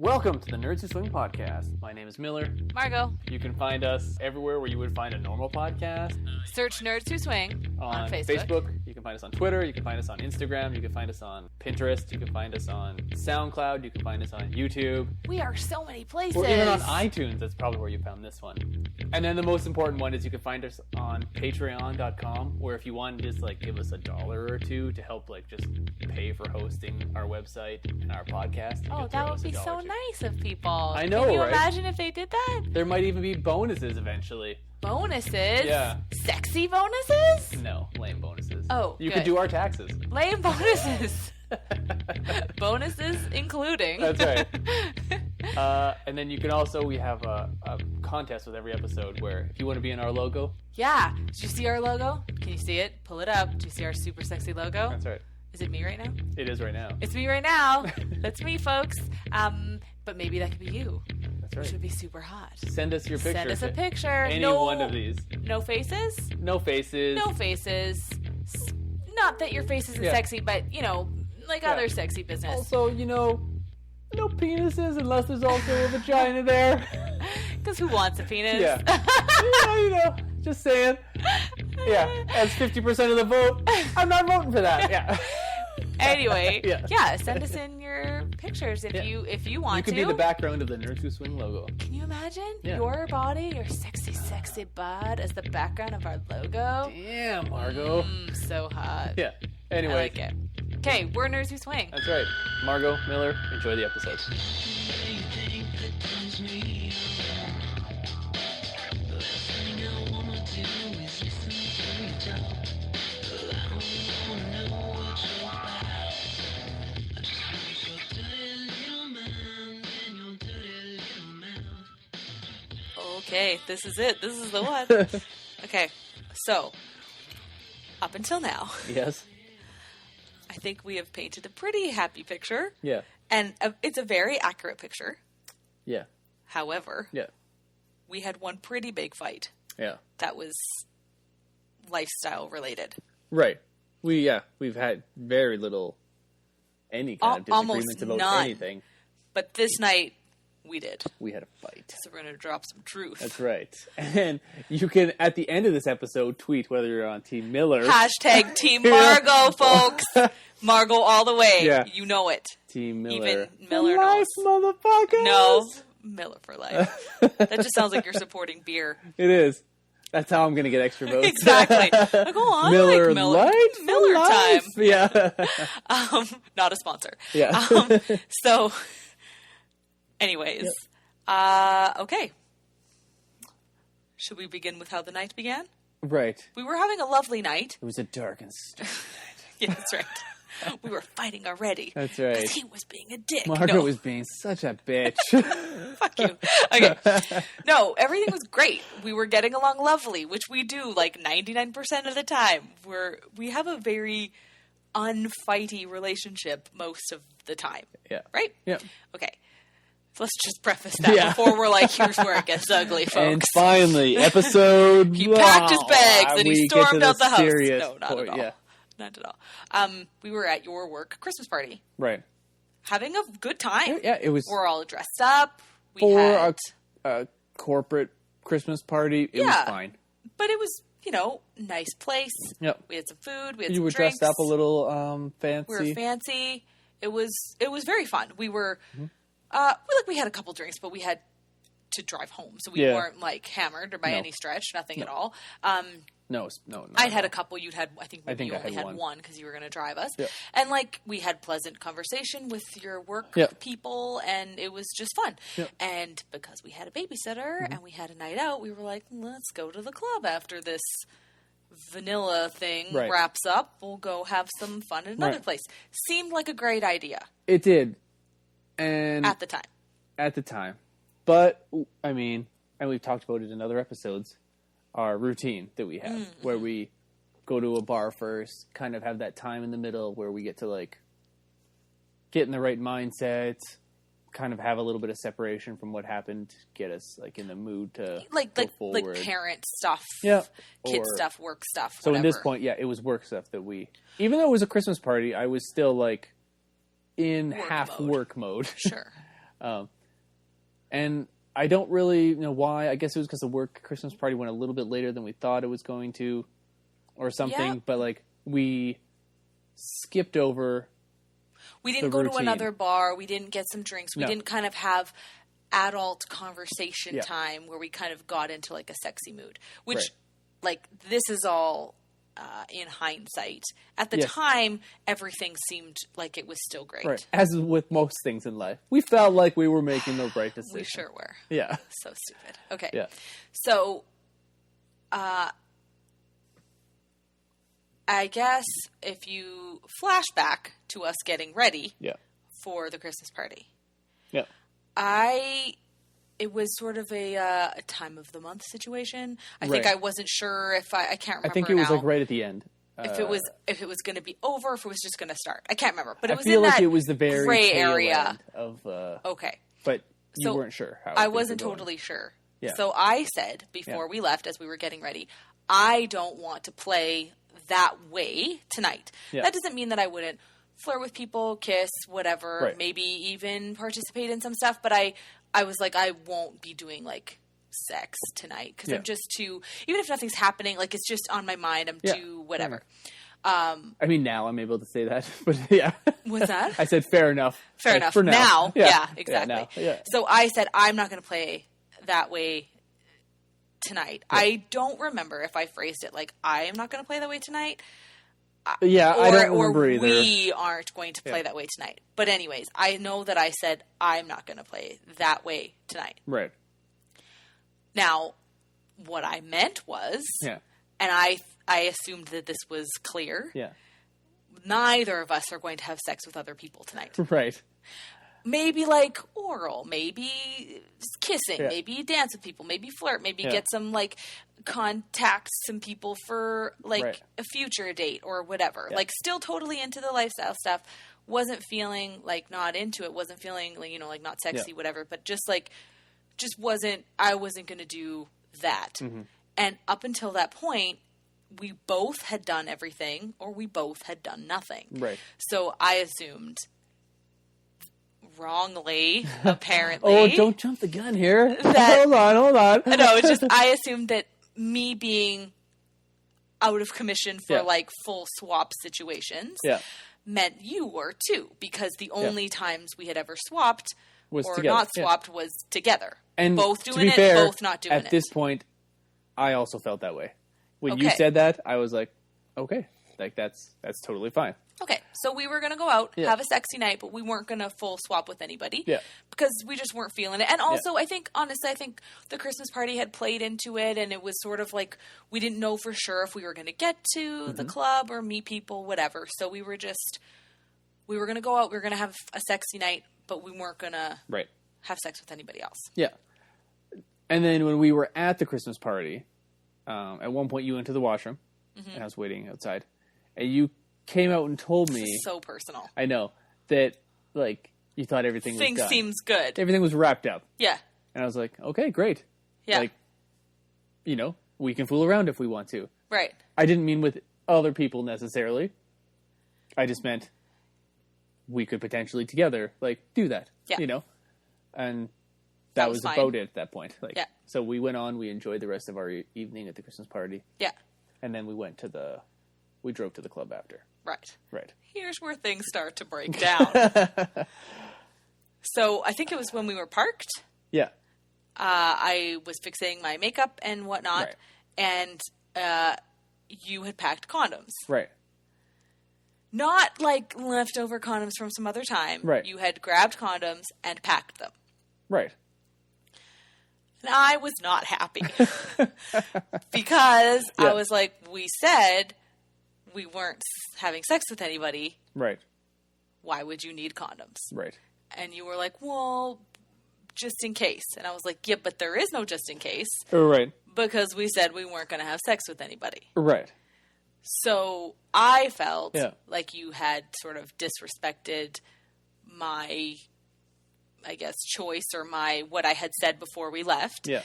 Welcome to the Nerds Who Swing podcast. My name is Miller. Margo. You can find us everywhere where you would find a normal podcast. Search Nerds Who Swing on Facebook. You can find us on Twitter. You can find us on Instagram. You can find us on Pinterest. You can find us on SoundCloud. You can find us on YouTube. We are so many places. Or even on iTunes. That's probably where you found this one. And then the most important one is you can find us on Patreon.com, where if you want to just give us $1 or $2 to help just pay for hosting our website and our podcast. Oh, that would be so nice of people. I know, Can you right? imagine if they did that? There might even be bonuses eventually. Bonuses? Yeah. Sexy bonuses? No, lame bonuses. Oh, you good. could do our taxes. Lame bonuses. Bonuses including. That's right. And then you can also, we have a contest with every episode where if you want to be in our logo. Yeah. Did you see our logo? Can you see it? Pull it up. Do you see our super sexy logo? That's right. Is it me right now? It is right now. It's me right now. That's me, folks. But maybe that could be you. That's right. Which would be super hot. Send us your picture. Send us a picture. Any one of these. No faces? No faces. No faces. Not that your face isn't sexy, but, other sexy business. Also, no penises unless there's also a vagina there. Because who wants a penis? Yeah. Just saying. Yeah, that's 50% of the vote. I'm not voting for that. Yeah. Anyway, send us in your pictures if you want to. You could be the background of the Nerds Who Swing logo. Can you imagine your body, your sexy, sexy bod as the background of our logo? Damn, Margo. So hot. Yeah. Anyway. I like it. Okay, we're Nerds Who Swing. That's right. Margo, Miller, enjoy the episode. Okay, this is it. This is the one. Okay, so, up until now. Yes. I think we have painted a pretty happy picture. Yeah. And it's a very accurate picture. Yeah. However. Yeah. We had one pretty big fight. Yeah. That was lifestyle related. Right. We've had very little any kind of disagreements about none. anything. But this night, we did. We had a fight. So we're going to drop some truth. That's right. And you can, at the end of this episode, tweet whether you're on Team Miller. Hashtag Team Margo, folks. Margo all the way. Yeah. You know it. Team Miller. Even Miller for life, knows. motherfuckers. No. Miller for life. That just sounds like you're supporting beer. It is. That's how I'm going to get extra votes. Exactly. Go on. Miller like Miller. Light Miller life. time. Yeah. Not a sponsor. Yeah. So, anyways. Okay. Should we begin with how the night began? Right. We were having a lovely night. It was a dark and stormy night. Yeah, that's right. We were fighting already. That's right. Because he was being a dick. Margo was being such a bitch. Fuck you. Okay. No, everything was great. We were getting along lovely, which we do 99% of the time. We have a very unfighty relationship most of the time. Yeah. Right? Yeah. Okay. So let's just preface that before we're here's where it gets ugly, folks. And finally, episode... He packed his bags and he stormed out the house. No, not at all. Yeah. Not at all. We were at your work Christmas party. Right. Having a good time. Yeah, it was... We're all dressed up. For a corporate Christmas party, it was fine. But it was, nice place. Yep. We had some food. We had you some were drinks. dressed up a little fancy. We were fancy. It was very fun. We were... we had a couple drinks, but we had to drive home, so we weren't hammered or by any stretch, nothing at all. No. I'd had a couple. You'd had, I think you I only had one because you were going to drive us. Yep. And we had pleasant conversation with your work people, and it was just fun. Yep. And because we had a babysitter and we had a night out, we were like, let's go to the club after this vanilla thing wraps up. We'll go have some fun at another place. Seemed like a great idea. It did. And at the time. But, I mean, and we've talked about it in other episodes, our routine that we have, where we go to a bar first, kind of have that time in the middle where we get to, get in the right mindset, kind of have a little bit of separation from what happened, get us in the mood to go forward. Like parent stuff, kid stuff, work stuff. So whatever. in this point, it was work stuff that we. Even though it was a Christmas party, I was still in work mode. Sure. And I don't really know why. I guess it was because the work Christmas party went a little bit later than we thought it was going to, or something. Yep. But like we skipped over. We didn't go to another bar. We didn't get some drinks. We didn't kind of have adult conversation time where we kind of got into like a sexy mood, which like this is all in hindsight. At the time, everything seemed like it was still great. Right. As with most things in life. We felt like we were making the right decision. We sure were. Yeah. So stupid. Okay. Yeah. So, I guess if you flash back to us getting ready for the Christmas party. Yeah. It was sort of a time of the month situation. I think I wasn't sure if I can't remember. I think it was like right at the end. If it was going to be over, if it was just going to start. I can't remember, but it was I feel in like that it was the very gray tail area end of. Okay. But you weren't sure how. I wasn't totally sure. Yeah. So I said before we left, as we were getting ready, I don't want to play that way tonight. Yeah. That doesn't mean that I wouldn't flirt with people, kiss, whatever, Right. maybe even participate in some stuff. But I was like, I won't be doing like sex tonight because I'm just too, even if nothing's happening, like it's just on my mind. I'm too whatever. I mean, now I'm able to say that, but yeah. What's that? I said fair enough. Fair like, enough. For now. Yeah, exactly. Now. Yeah. So I said, I'm not going to play that way tonight. Yeah. I don't remember if I phrased it like, I am not going to play that way tonight. Yeah, I don't remember either. We aren't going to play that way tonight. But anyways, I know that I said, I'm not going to play that way tonight. Right. Now, what I meant was, and I assumed that this was clear, neither of us are going to have sex with other people tonight. Right. Maybe like oral, maybe kissing, maybe dance with people, maybe flirt, maybe get some like contact some people for like a future date or whatever. Like still totally into the lifestyle stuff. Wasn't feeling like not into it. Wasn't feeling like, like not sexy, whatever, but I wasn't going to do that. Mm-hmm. And up until that point, we both had done everything or we both had done nothing. Right. So I assumed wrongly, apparently. Don't jump the gun here. Hold on. No, it's just I assumed that me being out of commission for like full swap situations meant you were too, because the only times we had ever swapped was or together. Not swapped was together. And both doing to be it, fair, both not doing it. At this point, I also felt that way. When you said that, I was like, okay, like that's totally fine. Okay, so we were going to go out, have a sexy night, but we weren't going to full swap with anybody. Yeah. Because we just weren't feeling it. And also, I think the Christmas party had played into it, and it was sort of like we didn't know for sure if we were going to get to the club or meet people, whatever. So we were going to go out, we were going to have a sexy night, but we weren't going to have sex with anybody else. Yeah. And then when we were at the Christmas party, at one point you went to the washroom, and I was waiting outside, and you came out and told me... This is so personal. I know. That, like, you thought everything was done. Seems good. Everything was wrapped up. Yeah. And I was like, okay, great. Yeah. Like, we can fool around if we want to. Right. I didn't mean with other people necessarily. I just meant we could potentially together, like, do that. Yeah. And that was about it at that point. Like, so we went on, we enjoyed the rest of our evening at the Christmas party. Yeah. And then we drove to the club after. Right. Here's where things start to break down. So I think it was when we were parked. Yeah. I was fixing my makeup and whatnot, and you had packed condoms. Right. Not like leftover condoms from some other time. Right. You had grabbed condoms and packed them. Right. And I was not happy. Because I was like, we said we weren't having sex with anybody. Right. Why would you need condoms? Right. And you were like, well, just in case. And I was like, yeah, but there is no just in case. Right. Because we said we weren't going to have sex with anybody. Right. So I felt like you had sort of disrespected my, I guess, choice or what I had said before we left. Yeah.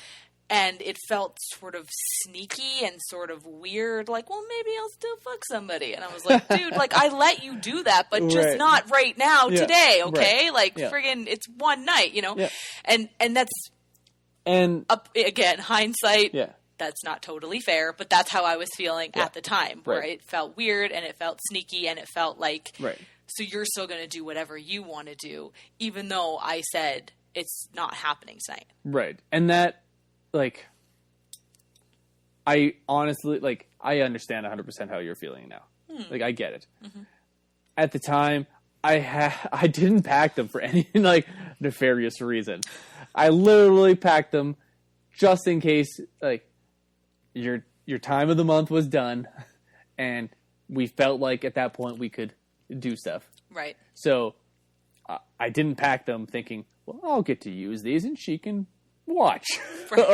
And it felt sort of sneaky and sort of weird, like, well, maybe I'll still fuck somebody. And I was like, dude, like, I let you do that, but just not right now, today, okay? Like, friggin', it's one night, you know? Yeah. And that's, again, hindsight, that's not totally fair, but that's how I was feeling at the time, where it felt weird and it felt sneaky and it felt like, so you're still going to do whatever you want to do, even though I said it's not happening tonight. Right. And that, like, I honestly, like, I understand 100% how you're feeling now. Like, I get it. Mm-hmm. At the time, I didn't pack them for any, like, nefarious reason. I literally packed them just in case, like, your time of the month was done, and we felt like at that point we could do stuff. Right. So, I didn't pack them thinking, well, I'll get to use these and she can watch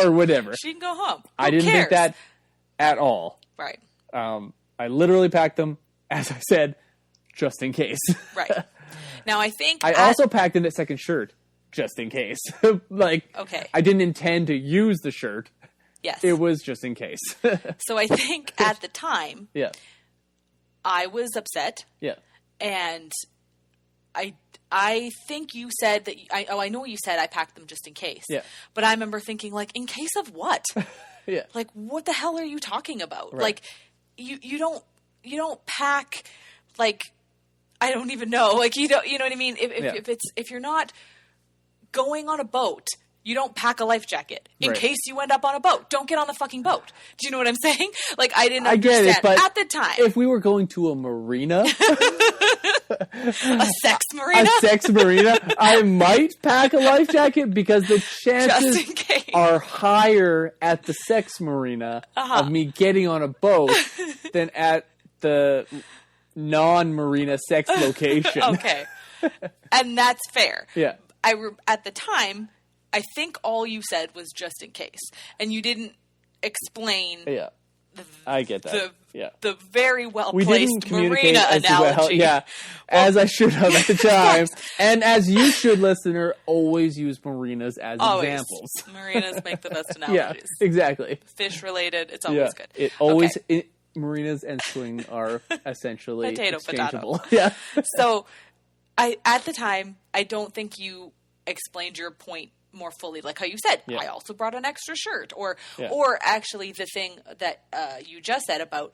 or whatever. She can go home. I didn't think that at all. Right. I literally packed them, as I said, just in case. Right. Now I think I also packed in a second shirt just in case. Like, okay. I didn't intend to use the shirt. Yes. It was just in case. So I think at the time, I was upset. Yeah. And I think you said that I know you said I packed them just in case. Yeah. But I remember thinking, like, in case of what? Yeah. Like, what the hell are you talking about? Right. Like, you don't pack, like, I don't even know. Like, you know what I mean? If you're not going on a boat, you don't pack a life jacket in case you end up on a boat. Don't get on the fucking boat. Do you know what I'm saying? Like, I didn't understand it, but at the time. If we were going to a marina, a sex marina, I might pack a life jacket because the chances are higher at the sex marina of me getting on a boat than at the non-marina sex location. Okay. And that's fair. Yeah. At the time, I think all you said was just in case. And you didn't explain I get that. The very well-placed marina as analogy. Well, as I should have at the time. And as you should, listener, always use marinas as examples. Marinas make the best analogies. Yeah, exactly. Fish-related, it's always good. It always... marinas and swing are essentially exchangeable. Potato. Yeah. So, at the time, I don't think you explained your point more fully, like how you said. I also brought an extra shirt, or actually the thing that you just said about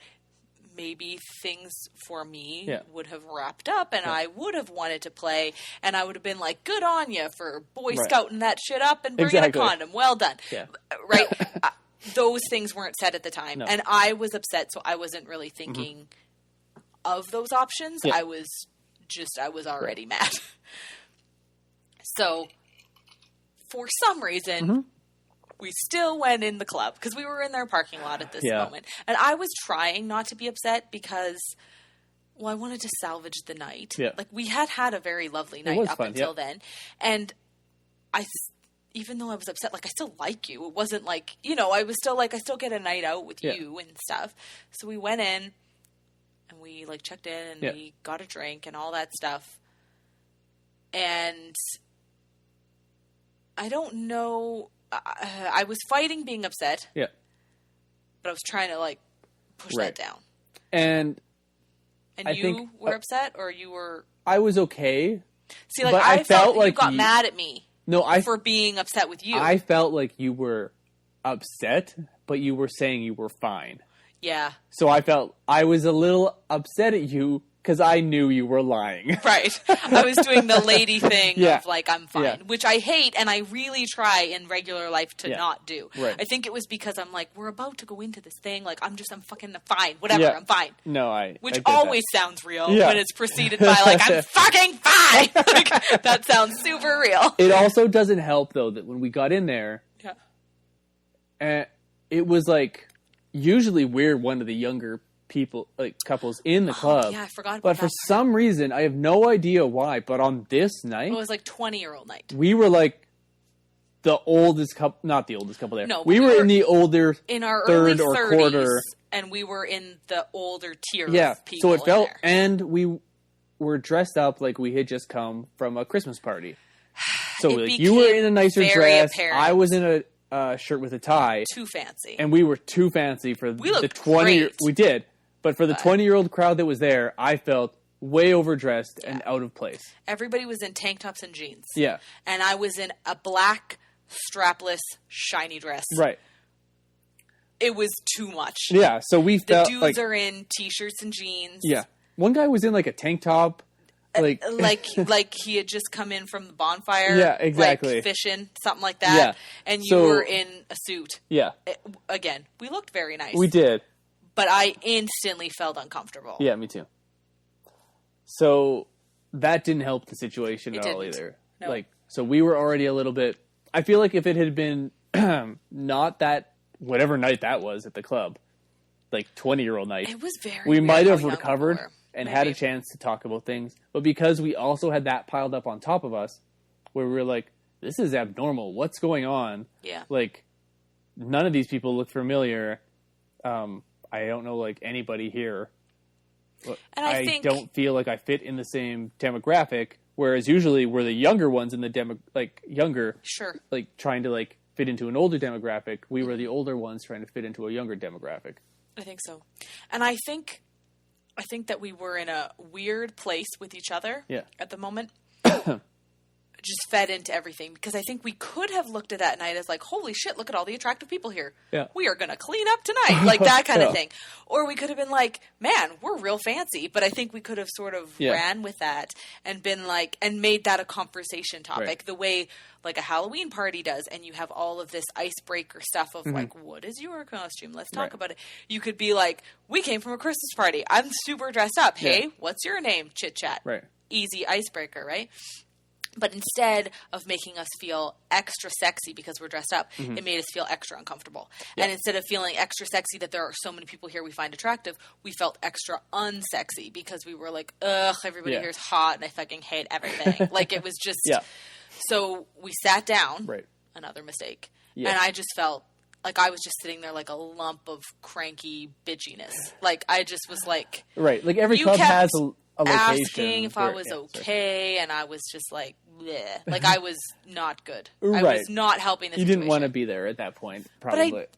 maybe things for me would have wrapped up, and I would have wanted to play, and I would have been like, "Good on you for Boy Scouting that shit up and bringing a condom. Well done." Yeah. Right. Those things weren't said at the time, and I was upset, so I wasn't really thinking of those options. I was already mad. So, for some reason, we still went in the club, because we were in their parking lot at this moment. And I was trying not to be upset because, well, I wanted to salvage the night. Yeah. Like, we had a very lovely night up until then. And even though I was upset, like, I still like you. It wasn't like, I was still like, I still get a night out with you and stuff. So we went in and we, like, checked in and we got a drink and all that stuff. And I don't know. I was fighting being upset. Yeah. But I was trying to, like, push that down. And you were upset, or you were... I was okay. See, like, I felt like you got mad at me. No, for being upset with you. I felt like you were upset, but you were saying you were fine. Yeah. So I felt I was a little upset at you because I knew you were lying. Right. I was doing the lady thing of, like, I'm fine, which I hate, and I really try in regular life to not do. Right. I think it was because I'm like, we're about to go into this thing, like, I'm fucking fine, whatever, I'm fine. No, which always sounds real when it's preceded by, like, I'm fucking fine! Like, that sounds super real. It also doesn't help, though, that when we got in there, it was, like, usually we're one of the younger people, like, couples in the club. Yeah, I forgot about that. But for some reason, I have no idea why, but on this night... It was like 20-year-old night. We were like the oldest couple, not the oldest couple there. No, we were in the older in our third early 30s, or quarter. And we were in the older tier of people. So it felt, and we were dressed up like we had just come from a Christmas party. So like, you were in a nicer dress. Apparent. I was in shirt with a tie. Too fancy. And we were too fancy for the 20. Great. We did. But for the 20-year-old crowd that was there, I felt way overdressed and out of place. Everybody was in tank tops and jeans. Yeah. And I was in a black, strapless, shiny dress. Right. It was too much. Yeah, so we felt the dudes are in t-shirts and jeans. Yeah. One guy was in like a tank top. Like he had just come in from the bonfire. Yeah, exactly. Like fishing, something like that. Yeah. And you were in a suit. Yeah. Again, we looked very nice. We did. But I instantly felt uncomfortable. Yeah, me too. So that didn't help the situation at all either. No. Like, so we were already a little bit... I feel like if it had been not that... whatever night that was at the club, like 20-year-old night, it was very we weird might have how young recovered we were. and Maybe. had a chance to talk about things. But because we also had that piled up on top of us, where we were like, this is abnormal. What's going on? Yeah. Like, none of these people look familiar. I don't know, like, anybody here. And I think... don't feel like I fit in the same demographic, whereas usually we're the younger ones in the younger. Sure. Like, trying to, like, fit into an older demographic. We were the older ones trying to fit into a younger demographic. I think so. And I think that we were in a weird place with each other at the moment. Just fed into everything, because I think we could have looked at that night as like, holy shit, look at all the attractive people here. Yeah. We are going to clean up tonight. Like that kind of thing. Or we could have been like, man, we're real fancy. But I think we could have sort of ran with that and been like, and made that a conversation topic the way like a Halloween party does. And you have all of this icebreaker stuff of like, what is your costume? Let's talk about it. You could be like, we came from a Christmas party. I'm super dressed up. Hey, what's your name? Chit chat. Right. Easy icebreaker, right? But instead of making us feel extra sexy because we're dressed up, it made us feel extra uncomfortable. Yeah. And instead of feeling extra sexy that there are so many people here we find attractive, we felt extra unsexy because we were like, ugh, everybody here is hot and I fucking hate everything. Like it was just... Yeah. So we sat down. Right. Another mistake. Yeah. And I just felt like I was just sitting there like a lump of cranky bitchiness. Like I just was like... Right. Like every club has a asking if I was okay, and I was just like, bleh. Like I was not good. I was not helping the situation. You didn't want to be there at that point, probably. But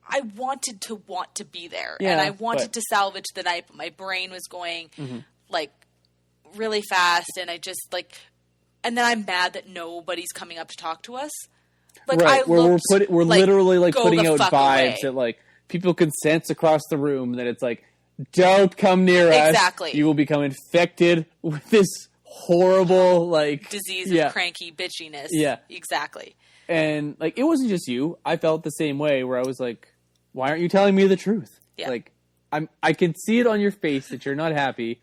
I wanted to be there, and I wanted to salvage the night, but my brain was going like really fast, and I just like, and then I'm mad that nobody's coming up to talk to us. Like we're literally like putting out vibes that like people can sense across the room that it's like, don't come near us. Exactly. You will become infected with this horrible, like... disease of cranky bitchiness. Yeah. Exactly. And, like, it wasn't just you. I felt the same way where I was like, why aren't you telling me the truth? Yeah. Like, I can see it on your face that you're not happy.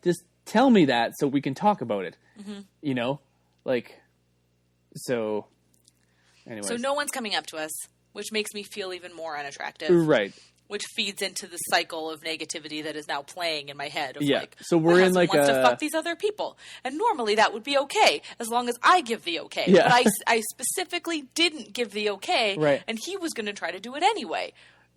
Just tell me that so we can talk about it. You know? Like, so... Anyways. So no one's coming up to us, which makes me feel even more unattractive. Right. Which feeds into the cycle of negativity that is now playing in my head. Of like, so we're in like wants to fuck these other people, and normally that would be okay as long as I give the okay. Yeah. But I specifically didn't give the okay, right. And he was going to try to do it anyway.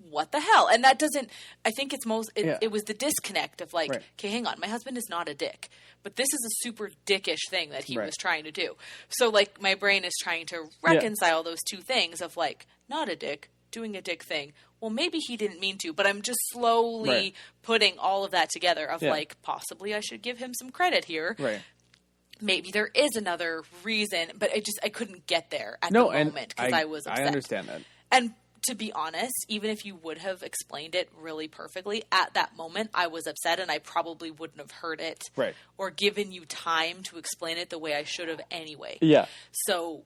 What the hell? And that doesn't. I think it's it was the disconnect of like, okay, hang on, my husband is not a dick, but this is a super dickish thing that he was trying to do. So like, my brain is trying to reconcile those two things of like, not a dick, doing a dick thing. Well, maybe he didn't mean to, but I'm just slowly putting all of that together of like, possibly I should give him some credit here. Right. Maybe there is another reason, but I couldn't get there at the moment because I was upset. I understand that. And to be honest, even if you would have explained it really perfectly, at that moment I was upset and I probably wouldn't have heard it or given you time to explain it the way I should have anyway. Yeah. So...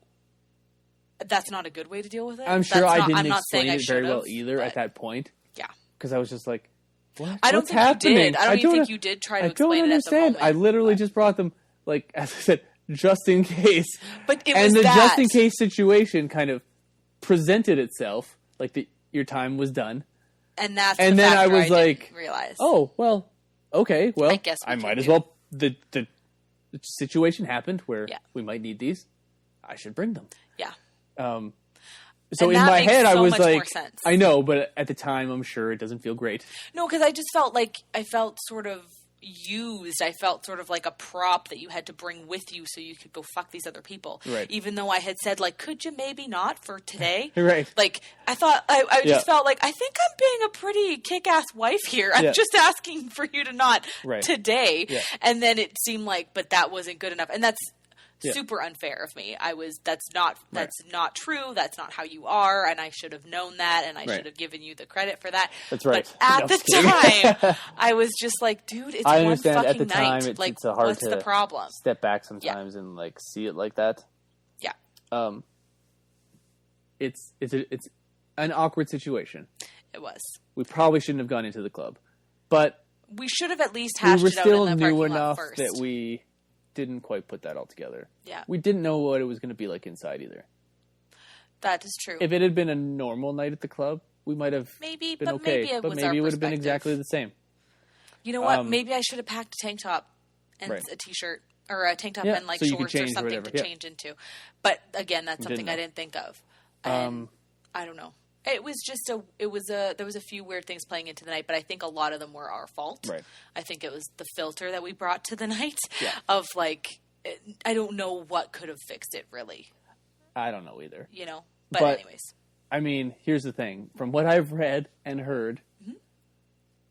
that's not a good way to deal with it. I'm sure I didn't explain it very well either at that point. Yeah. Because I was just like, what? I don't think you did. I don't think you did try to explain it at the moment. I literally just brought them, like, as I said, just in case. But it was just in case situation kind of presented itself, like your time was done. And that's and then I was like, realize. Oh, well, okay, well, I guess I might as well. The situation happened where we might need these. I should bring them. Yeah. So in my head, I was like, I know, but at the time, I'm sure it doesn't feel great. No, because I just felt like I felt sort of, used. I felt sort of like a prop that you had to bring with you so you could go fuck these other people. Right. Even though I had said, like, could you maybe not for today? Right. Like, I thought, I just felt like, I think I'm being a pretty kick-ass wife here. I'm just asking for you to not today. Yeah. And then it seemed like, but that wasn't good enough. And that's super unfair of me. That's not true. That's not how you are. And I should have known that. And I should have given you the credit for that. That's right. But at the time, I was just like, dude, it's one fucking at the time, night. it's Like, hard what's the problem? Step back sometimes and like see it like that. Yeah. It's an awkward situation. It was. We probably shouldn't have gone into the club, but we should have at least hashed it out in the parking lot first. We were still new enough that we didn't quite put that all together. Yeah. We didn't know what it was going to be like inside either. That is true. If it had been a normal night at the club, we might have been okay. But maybe it would have been exactly the same. You know what? Maybe I should have packed a tank top and a t-shirt. Or a tank top and like shorts or something to change into. But again, that's something I didn't think of. And I don't know. It was just there was a few weird things playing into the night, but I think a lot of them were our fault. Right. I think it was the filter that we brought to the night of like, I don't know what could have fixed it really. I don't know either. You know, but anyways. I mean, here's the thing. From what I've read and heard,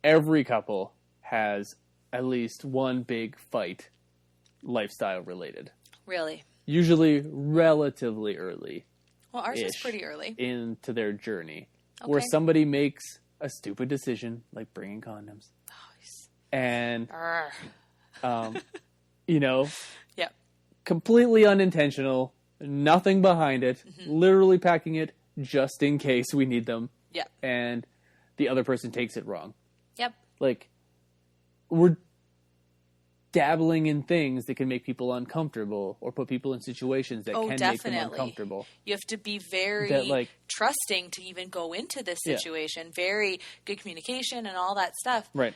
every couple has at least one big fight, lifestyle related. Really? Usually relatively early. Well, ours is pretty early. Into their journey. Okay. Where somebody makes a stupid decision, like bringing condoms. And, you know, completely unintentional, nothing behind it, literally packing it just in case we need them. Yeah. And the other person takes it wrong. Yep. Like, we're dabbling in things that can make people uncomfortable or put people in situations that can make them uncomfortable. You have to be very trusting to even go into this situation. Very good communication and all that stuff. Right.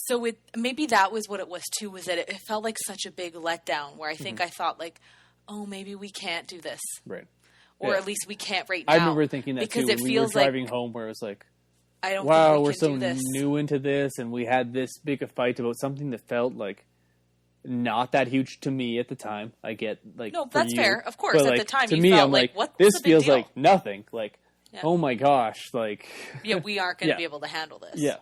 So maybe that was what it was too, was that it felt like such a big letdown where I think I thought like, oh, maybe we can't do this. Right. Or at least we can't right now. I remember thinking that because too. When we were driving home where it was like, we're so new into this, and we had this big a fight about something that felt like not that huge to me at the time. I get like that's fair, of course. But, at the time, to you me, felt I'm like, what? This feels like nothing. Like, oh my gosh, like we aren't going to be able to handle this. Yeah.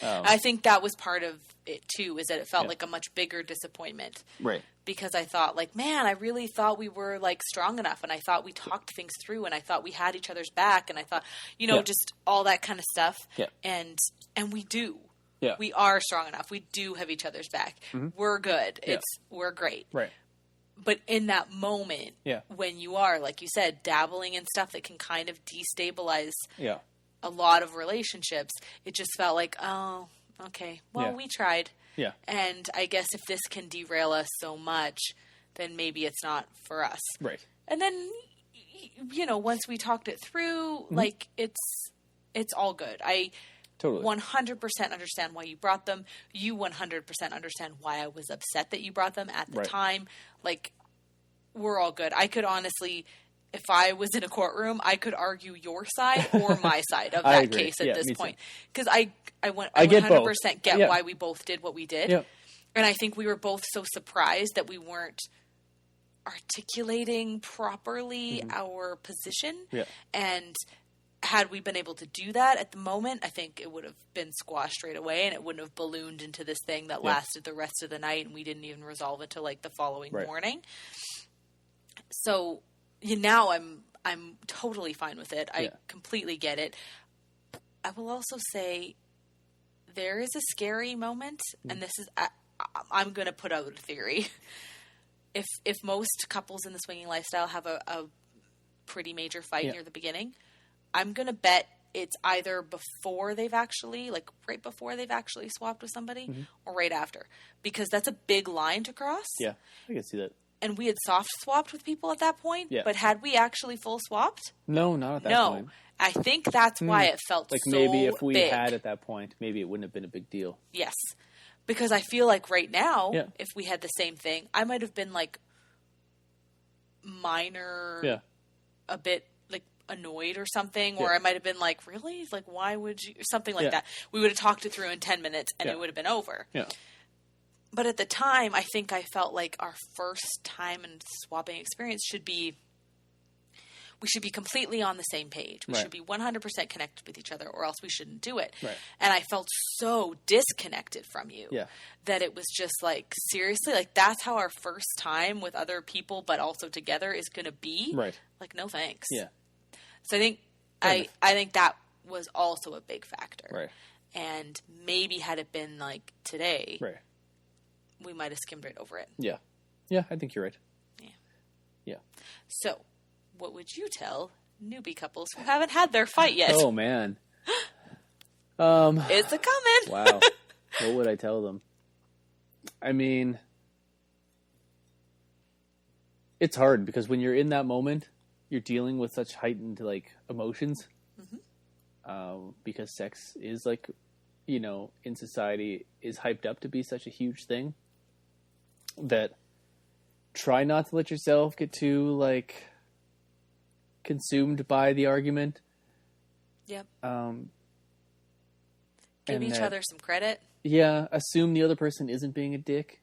I think that was part of it too, is that it felt like a much bigger disappointment. Right. Because I thought like, man, I really thought we were like strong enough, and I thought we talked things through, and I thought we had each other's back, and I thought, you know, just all that kind of stuff. Yeah. And we do. Yeah. We are strong enough. We do have each other's back. Mm-hmm. We're good. We're great. Right. But in that moment, when you are, like you said, dabbling in stuff that can kind of destabilize a lot of relationships, it just felt like, oh, okay, well, we tried. Yeah. And I guess if this can derail us so much, then maybe it's not for us. Right. And then, you know, once we talked it through, like, it's all good. I totally 100% understand why you brought them. You 100% understand why I was upset that you brought them at the time. Like, we're all good. I could honestly, if I was in a courtroom, I could argue your side or my side of that case at this point. Because I 100% get why we both did what we did. Yeah. And I think we were both so surprised that we weren't articulating properly our position. Yeah. And had we been able to do that at the moment, I think it would have been squashed right away, and it wouldn't have ballooned into this thing that lasted the rest of the night, and we didn't even resolve it till like the following morning. So now I'm totally fine with it. I completely get it. I will also say there is a scary moment, and this is I'm going to put out a theory. If most couples in the swinging lifestyle have a pretty major fight near the beginning, I'm going to bet it's either before they've actually, like right before they've actually swapped with somebody or right after. Because that's a big line to cross. Yeah, I can see that. And we had soft swapped with people at that point. Yeah. But had we actually full swapped? No, not at that point. I think that's why it felt like so maybe if we big. had at that point, maybe it wouldn't have been a big deal. Yes. Because I feel like right now, if we had the same thing, I might have been like minor, a bit like annoyed or something, or Yeah. I might have been like, really? Like, why would you? Something like Yeah. that. We would have talked it through in 10 minutes and Yeah. it would have been over. Yeah. But at the time, I think I felt like our first time and swapping experience we should be completely on the same page. We Right. should be 100% connected with each other, or else we shouldn't do it. Right. And I felt so disconnected from you Yeah. that it was just like, seriously, like that's how our first time with other people, but also together is going to be. Right. Like, no thanks. Yeah. So I think I think that was also a big factor. Right. And maybe had it been like today, Right. we might have skimmed right over it. Yeah. Yeah, I think you're right. Yeah. Yeah. So, what would you tell newbie couples who haven't had their fight yet? Oh, man. It's a coming. Wow. What would I tell them? I mean, it's hard because when you're in that moment, you're dealing with such heightened like emotions. Because sex is like, you know, in society is hyped up to be such a huge thing that try not to let yourself get too like consumed by the argument. Yep. Give and each that- other some credit. Yeah, assume the other person isn't being a dick.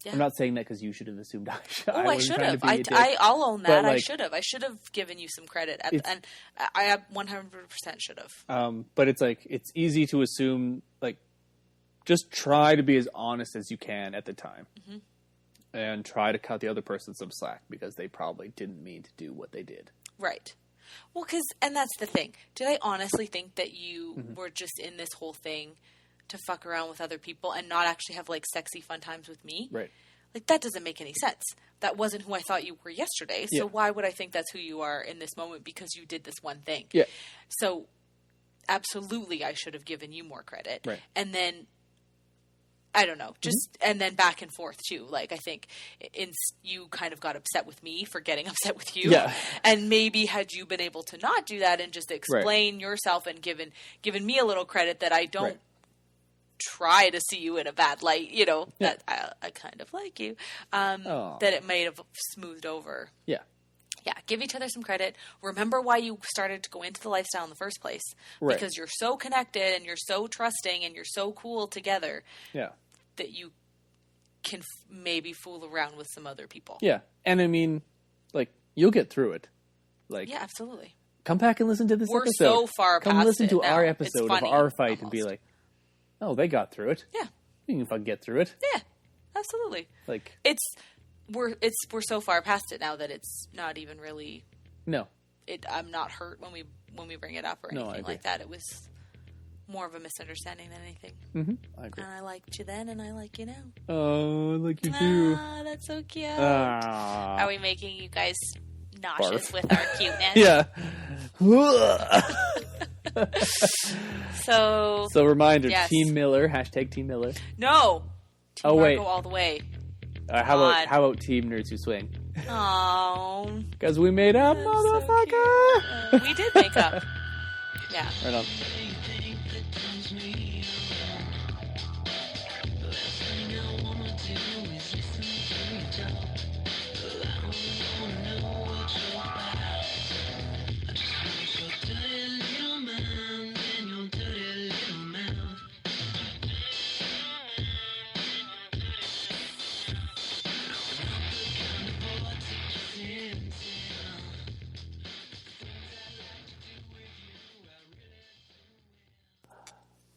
Yeah. I'm not saying that because you should have assumed I I wasn't should trying have. to be a dick. I'll own that. But, I like, should have. I should have given you some credit, and I 100% should have. But it's like it's easy to assume like just try to be as honest as you can at the time, and try to cut the other person some slack because they probably didn't mean to do what they did. Right. Well, and that's the thing. Did I honestly think that you were just in this whole thing to fuck around with other people and not actually have like sexy fun times with me? Right. Like, that doesn't make any sense. That wasn't who I thought you were yesterday. So Yeah. why would I think that's who you are in this moment because you did this one thing? Yeah. So absolutely I should have given you more credit. Right. And then, I don't know, just, and then back and forth too. Like, I think you kind of got upset with me for getting upset with you. Yeah. And maybe had you been able to not do that and just explain yourself and given me a little credit that I don't Right. try to see you in a bad light, you know, Yeah. that I kind of like you, Aw. that it may have smoothed over. Yeah. Yeah, give each other some credit. Remember why you started to go into the lifestyle in the first place. Right. Because you're so connected and you're so trusting and you're so cool together Yeah. that you can maybe fool around with some other people. Yeah. And I mean, like you'll get through it. Like Yeah, absolutely. come back and listen to this We're episode. so far come past listen it to now. our It's episode of funny, our fight and be almost. like, oh, they got through it. Yeah. You can fucking get through it. Yeah, absolutely. Like We're so far past it now that it's not even really no. I'm not hurt when we bring it up or No, I anything agree. like that. It was more of a misunderstanding than anything. I agree. And I liked you then, and I like you now. Oh, like you do. Ah, that's so cute. Ah. Are we making you guys nauseous Barf. with our cuteness? Yeah. So reminder, Yes. Team Miller, hashtag Team Miller. no. Team Oh, wait. Margo all the way. How God. about Team Nerds Who Swing? Oh, Because we made up, motherfucker! we did make up. Yeah. Right on.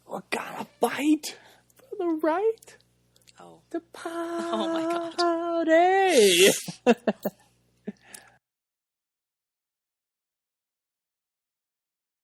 We're gonna fight for the right Oh. to party. Oh my God.